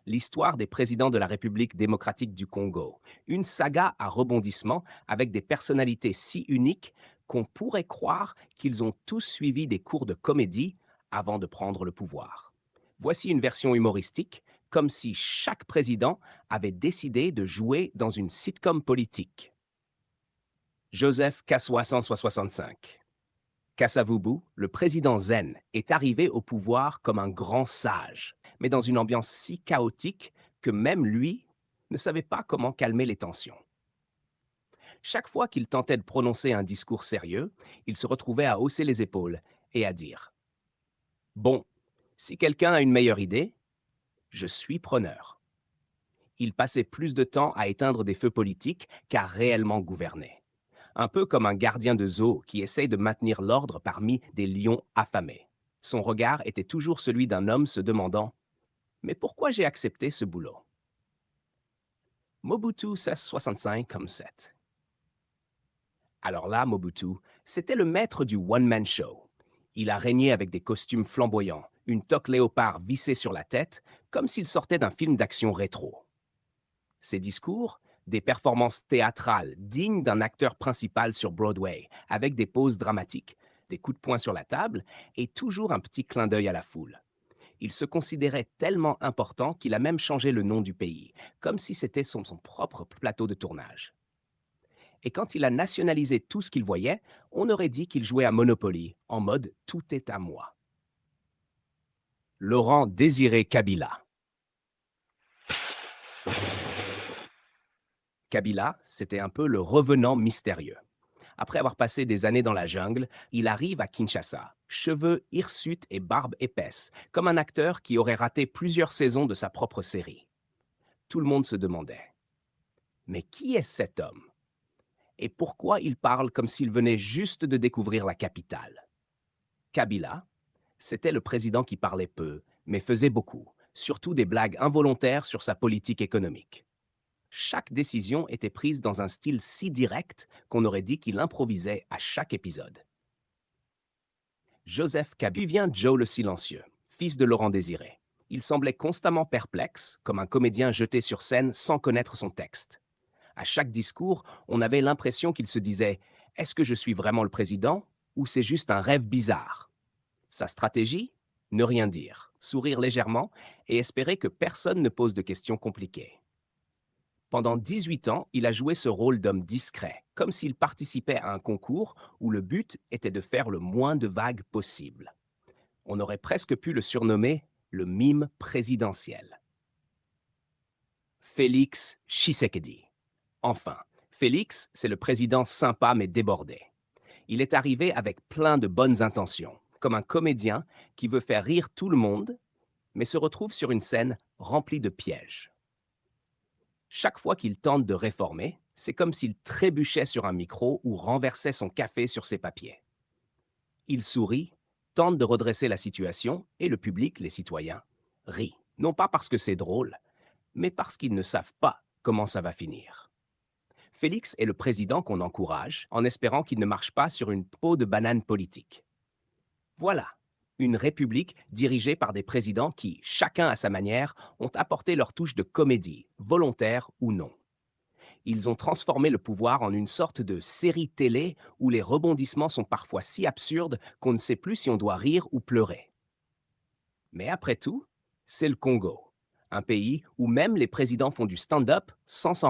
l'histoire des présidents de la République démocratique du Congo. Une saga à rebondissements avec des personnalités si uniques qu'on pourrait croire qu'ils ont tous suivi des cours de comédie avant de prendre le pouvoir. Voici une version humoristique, comme si chaque président avait décidé de jouer dans une sitcom politique. Joseph Kaswa 165. Kasavubu, le président zen, est arrivé au pouvoir comme un grand sage, mais dans une ambiance si chaotique que même lui ne savait pas comment calmer les tensions. Chaque fois qu'il tentait de prononcer un discours sérieux, il se retrouvait à hausser les épaules et à dire ⁇ Bon, si quelqu'un a une meilleure idée, je suis preneur. ⁇ Il passait plus de temps à éteindre des feux politiques qu'à réellement gouverner. Un peu comme un gardien de zoo qui essaye de maintenir l'ordre parmi des lions affamés. Son regard était toujours celui d'un homme se demandant ⁇ Mais pourquoi j'ai accepté ce boulot ?⁇ Mobutu 1665 comme 7. Alors là, Mobutu, c'était le maître du one-man show. Il a régné avec des costumes flamboyants, une toque léopard vissée sur la tête, comme s'il sortait d'un film d'action rétro. Ses discours, des performances théâtrales dignes d'un acteur principal sur Broadway, avec des pauses dramatiques, des coups de poing sur la table et toujours un petit clin d'œil à la foule. Il se considérait tellement important qu'il a même changé le nom du pays, comme si c'était son propre plateau de tournage. Et quand il a nationalisé tout ce qu'il voyait, on aurait dit qu'il jouait à Monopoly, en mode tout est à moi. Laurent Désiré Kabila. Kabila, c'était un peu le revenant mystérieux. Après avoir passé des années dans la jungle, il arrive à Kinshasa, cheveux hirsutes et barbe épaisse, comme un acteur qui aurait raté plusieurs saisons de sa propre série. Tout le monde se demandait, mais qui est cet homme? Et pourquoi il parle comme s'il venait juste de découvrir la capitale? Kabila, c'était le président qui parlait peu, mais faisait beaucoup, surtout des blagues involontaires sur sa politique économique. Chaque décision était prise dans un style si direct qu'on aurait dit qu'il improvisait à chaque épisode. Joseph Kabila vient Joe le silencieux, fils de Laurent Désiré. Il semblait constamment perplexe, comme un comédien jeté sur scène sans connaître son texte. À chaque discours, on avait l'impression qu'il se disait ⁇ Est-ce que je suis vraiment le président ou c'est juste un rêve bizarre ?⁇ Sa stratégie? Ne rien dire, sourire légèrement et espérer que personne ne pose de questions compliquées. Pendant 18 ans, il a joué ce rôle d'homme discret, comme s'il participait à un concours où le but était de faire le moins de vagues possible. On aurait presque pu le surnommer le mime présidentiel. Félix Tshisekedi. Enfin, Félix, c'est le président sympa mais débordé. Il est arrivé avec plein de bonnes intentions, comme un comédien qui veut faire rire tout le monde, mais se retrouve sur une scène remplie de pièges. Chaque fois qu'il tente de réformer, c'est comme s'il trébuchait sur un micro ou renversait son café sur ses papiers. Il sourit, tente de redresser la situation et le public, les citoyens, rit. Non pas parce que c'est drôle, mais parce qu'ils ne savent pas comment ça va finir. Félix est le président qu'on encourage en espérant qu'il ne marche pas sur une peau de banane politique. Voilà, une république dirigée par des présidents qui, chacun à sa manière, ont apporté leur touche de comédie, volontaire ou non. Ils ont transformé le pouvoir en une sorte de série télé où les rebondissements sont parfois si absurdes qu'on ne sait plus si on doit rire ou pleurer. Mais après tout, c'est le Congo, un pays où même les présidents font du stand-up sans s'en